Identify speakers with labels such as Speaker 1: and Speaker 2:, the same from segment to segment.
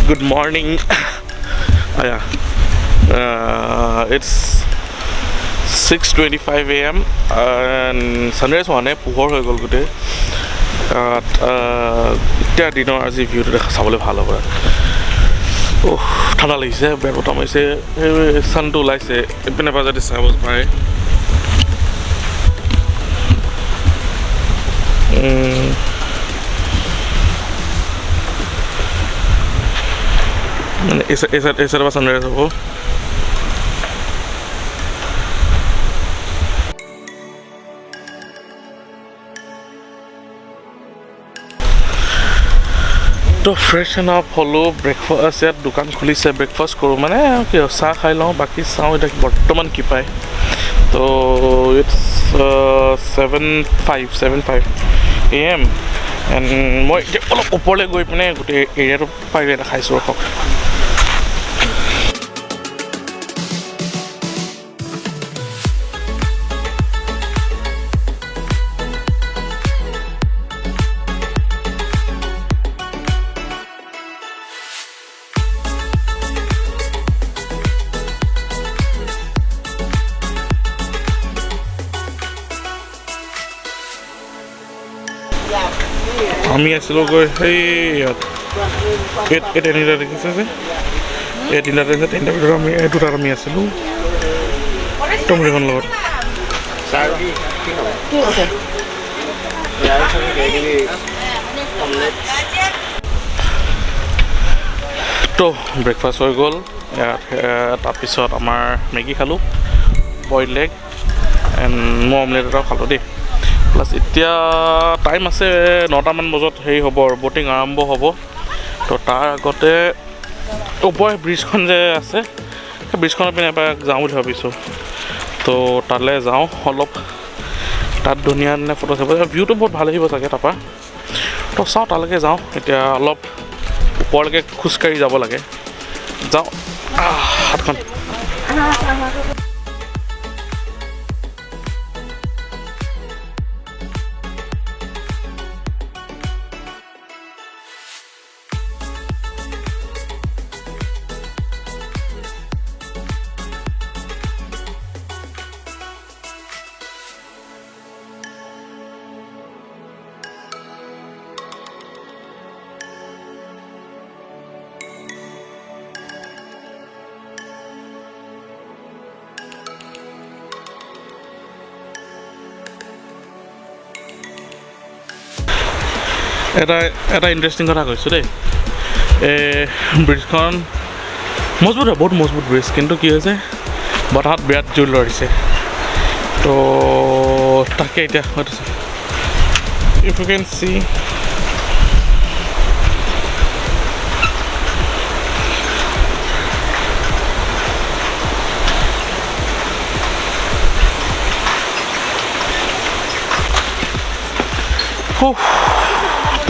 Speaker 1: Good morning. Yeah. It's 6:25 a.m. and sunrise one পোহৰ হৈ গ'ল গোটেই এতিয়া দিনৰ আজি ভিউটো দেখা চাবলৈ ভাল হ'ব ঠাণ্ডা লাগিছে বেয়া বতাহ মাৰিছে ছানটো ওলাইছে এইপিনে পৰা যদি চাব পাৰে মানে এই চাইডৰ পৰা ছানৰাইজ হ'ব তো ফ্ৰেছ এণ্ড আপ হ'লোঁ ব্ৰেকফাষ্ট ইয়াত দোকান খুলিছে ব্ৰেকফাষ্ট কৰোঁ মানে কি চাহ খাই লওঁ বাকী চাওঁ এতিয়া বৰ্তমান কি পায় তো ইটছ 7:05 AM এণ্ড মই এতিয়া অলপ ওপৰলৈ গৈ পিনে গোটেই এৰিয়াটো পাৰিলে দেখাইছোঁ ৰখক আমি আছিলোঁ গৈ সেই ইয়াত এই তিনিটা দেখিছে যে এই তিনিটাৰ ভিতৰত আমি এই দুটাত আমি আছিলোঁ টমৰিখন লগত তো ব্ৰেকফাষ্ট হৈ গ'ল ইয়াত তাৰপিছত আমাৰ মেগী খালোঁ বইল এগ এণ্ড মই অমলেট এটাও খালোঁ দেই প্লাছ এতিয়া টাইম আছে 9টামান বজাত হেৰি হ'ব আৰু ব'টিং আৰম্ভ হ'ব তো তাৰ আগতে ওপৰৰ ব্ৰিজখন যে আছে সেই ব্ৰিজখনৰ পিনে এবাৰ যাওঁ বুলি ভাবিছোঁ তো তালৈ যাওঁ অলপ তাত ধুনীয়া ধুনীয়া ফটো চাব ভিউটো বহুত ভাল আহিব চাগে তাৰপৰা তো চাওঁ তালৈকে যাওঁ এতিয়া অলপ ওপৰলৈকে খোজকাঢ়ি যাব লাগে যাওঁ হাতখন এটা ইণ্টাৰেষ্টিং কথা কৈছোঁ দেই ব্ৰিজখন মজবুত হয় বহুত মজবুত ব্ৰিজ কিন্তু কি হৈছে বতাহত বিৰাট জোৰ লৰিছে তো তাকে এতিয়া ইফ ইউ কেন চি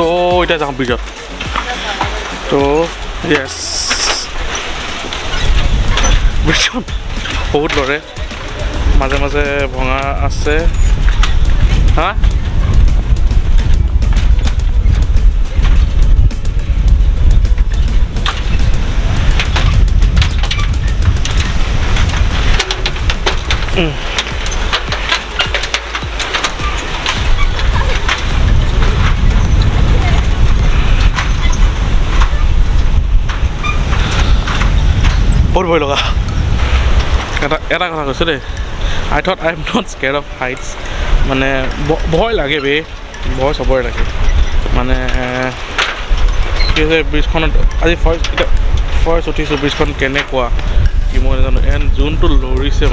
Speaker 1: তো এতিয়া যাওঁ ব্ৰিজত তো য়েছ ব্ৰিজখন বহুত লৰে মাজে মাজে ভঙা আছে হা বহুত ভয় লগা এটা কথা কৈছোঁ দেই I thought I am not scared of heights মানে ভয় লাগে বে ভয় চবৰে লাগে মানে কি হৈছে ব্ৰিজখনত আজি ফাৰ্ষ্ট উঠিছোঁ ব্ৰিজখন কেনেকুৱা কি মই নাজানো এণ্ড যোনটো লৰিছে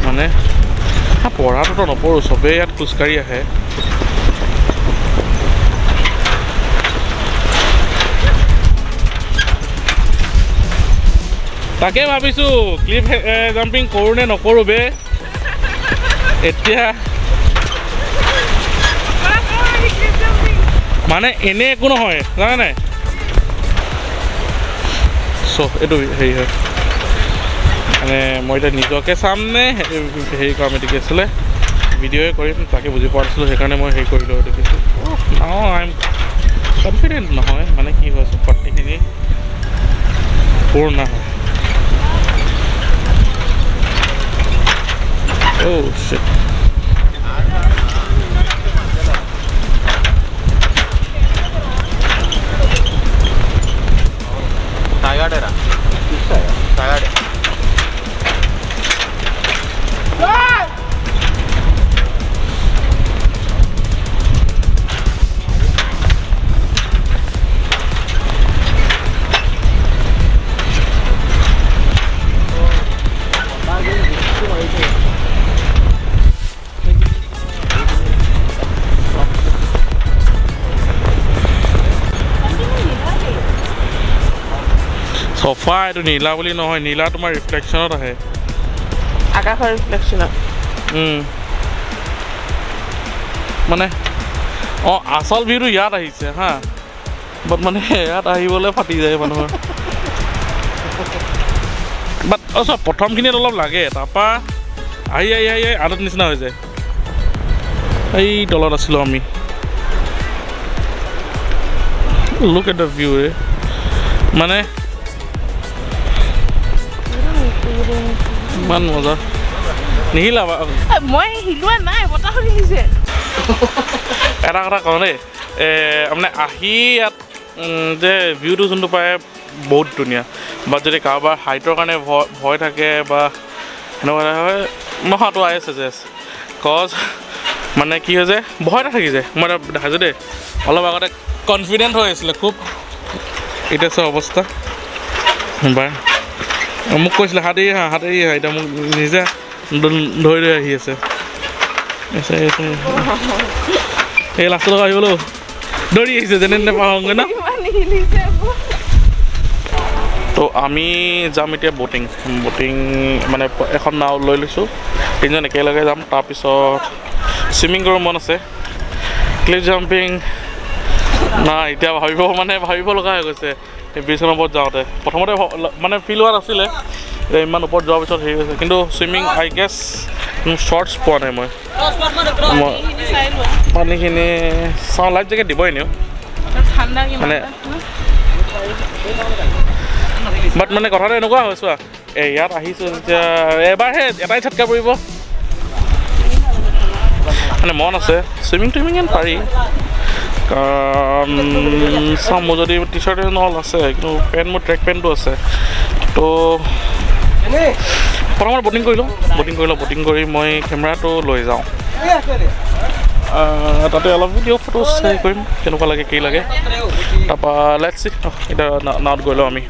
Speaker 1: মানে পঢ়াটোতো নপঢ়োঁ চবেই ইয়াত খোজকাঢ়ি আহে তাকে ভাবিছোঁ ক্লিফ জাম্পিং কৰোঁ নে নকৰোঁ বে এতিয়া মানে এনে একো নহয় জানে নাই চ' এইটো হেৰি হয় মানে মই এতিয়া নিজকে চামনে হেৰি কৰাম এটি কি আছিলে ভিডিঅ'ই কৰিম তাকে বুজি পোৱা নাছিলোঁ সেইকাৰণে মই হেৰি কৰিলোঁ দেখিছোঁ নাও আই এম কনফিডেণ্ট নহয় মানে কি হয় চুপাৰটিখিনি পুৰণা হয় Oh shit.
Speaker 2: Tired era. Tired.
Speaker 1: চফা এইটো নীলা বুলি নহয় নীলা তোমাৰ ৰিফ্লেকশ্যনত আহে
Speaker 3: আকাশৰ ৰিফ্লেকশ্যনত
Speaker 1: মানে অঁ আচল ভিউটো ইয়াত আহিছে হা বাট মানে ইয়াত আহিবলৈ ফাটি যায় মানুহৰ বাট অঁ চব প্ৰথমখিনিত অলপ লাগে তাৰপৰা আহি আহি আহি আদত নিচিনা হৈ যায় এই তলত আছিলোঁ আমি লুক এট দ্য ভিউ ৰে মানে ইমান মজা নিহিলা
Speaker 3: মই হিলোৱা নাই বতাহ আহিছে
Speaker 1: এটা কথা কওঁ দেই মানে আহি ইয়াত যে ভিউটো যোনটো পায় বহুত ধুনীয়া বা যদি কাৰোবাৰ হাইটৰ কাৰণে ভয় থাকে বা সেনেকুৱা হয় মহাটো আই চাজেষ্ট কজ মানে কি হয় যে ভয় এটা থাকি যায় মই দেখাইছোঁ দেই অলপ আগতে কনফিডেণ্ট হৈ আছিলে খুব এতিয়া চোৱা অৱস্থা বাৰ মোক কৈছিলে হাতেৰি আহা এতিয়া মোক নিজে ধৰি আহি আছে এই লাষ্টৰ লগত আহিবলৈ দৌৰি আহিছে যেনে তেনে পাহৰোঁগৈ ন তো আমি যাম এতিয়া ব'টিং মানে এখন নাও লৈ লৈছোঁ তিনিজন একেলগে যাম তাৰপিছত চুইমিং কৰিব মন আছে ক্লিফ জাম্পিং নাই এতিয়া ভাবিব লগা হৈ গৈছে এই ব্ৰিজৰ ওপৰত যাওঁতে প্ৰথমতে মানে ফিল হোৱা নাছিলে ইমান ওপৰত যোৱাৰ পিছত হেৰি হৈছে কিন্তু চুইমিং আই গেছ শ্বৰ্টছ পোৱা নাই মই পানীখিনি চাওঁ লাইফ জেকেট দিবই এনেও মানে বাট মানে কথাটো এনেকুৱা হৈছোঁ ইয়াত আহিছোঁ যেতিয়া এবাৰহে এটাই ঝটকা পৰিব মানে মন আছে চুইমিং পাৰি কাৰণ চাওঁ মোৰ যদি টি চাৰ্ট নল আছে কিন্তু পেণ্ট মোৰ ট্ৰেক পেণ্টটো আছে তো প্ৰথমতে ব'টিং কৰি লওঁ ব'টিং কৰি মই কেমেৰাটো লৈ যাওঁ তাতে অলপ ভিডিঅ' ফটো হেৰি কৰিম কেনেকুৱা লাগে কি লাগে তাৰপৰা লেটছ চি এতিয়া নাৱত গৈ লওঁ আমি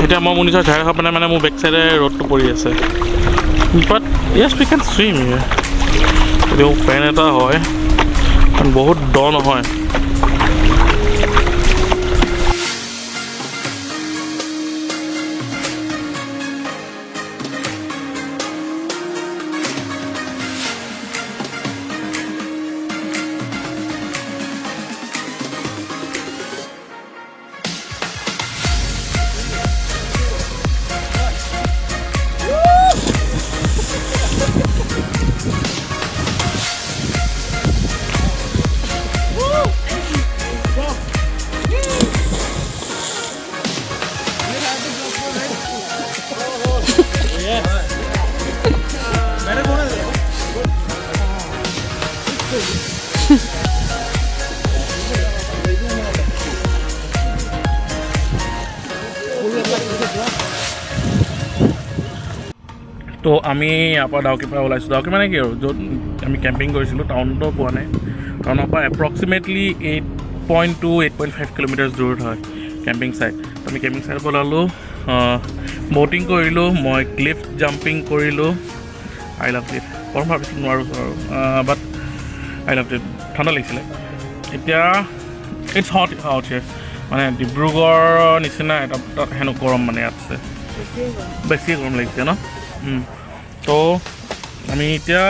Speaker 1: এতিয়া মই মোৰ নিজৰ ঝাৰ খাব নাই মানে মোৰ বেক চাইডে ৰ'দটো পৰি আছে বাট য়েছ উই কেন চুইম যদিও পেন এটা হয় কাৰণ বহুত দ নহয় তো আমি ইয়াৰ পৰা ডাউকিৰ পৰা ওলাইছোঁ ডাউকি মানে কি আৰু য'ত আমি কেম্পিং কৰিছিলোঁ টাউনতো পোৱা নাই টাউনৰ পৰা এপ্ৰক্সিমেটলি 8.2 8.5 কিলোমিটাৰ্ছ দূৰত হয় কেম্পিং ছাইট তো আমি কেম্পিং ছাইটৰ পৰা ওলালোঁ ব'টিং কৰিলোঁ মই ক্লিফ জাম্পিং কৰিলোঁ আই লাভ ইট প্ৰথম ভাবিছিলোঁ নোৱাৰোঁ আৰু বাট আই লাভ ইট ঠাণ্ডা লাগিছিলে এতিয়া ইটছ হট আউট হিয়াৰ মানে ডিব্ৰুগড়ৰ নিচিনা এটা তাত হেনো গৰম মানে ইয়াত আছে বেছি গৰম লাগিছে ন তো আমি এতিয়া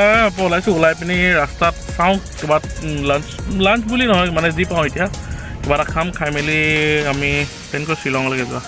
Speaker 1: ওলাইছোঁ ওলাই পিনি ৰাস্তাত চাওঁ কিবা লাঞ্চ বুলি নহয় মানে যি পাওঁ এতিয়া কিবা এটা খাম খাই মেলি আমি প্লেন কৰি শ্বিলঙলৈকে যোৱা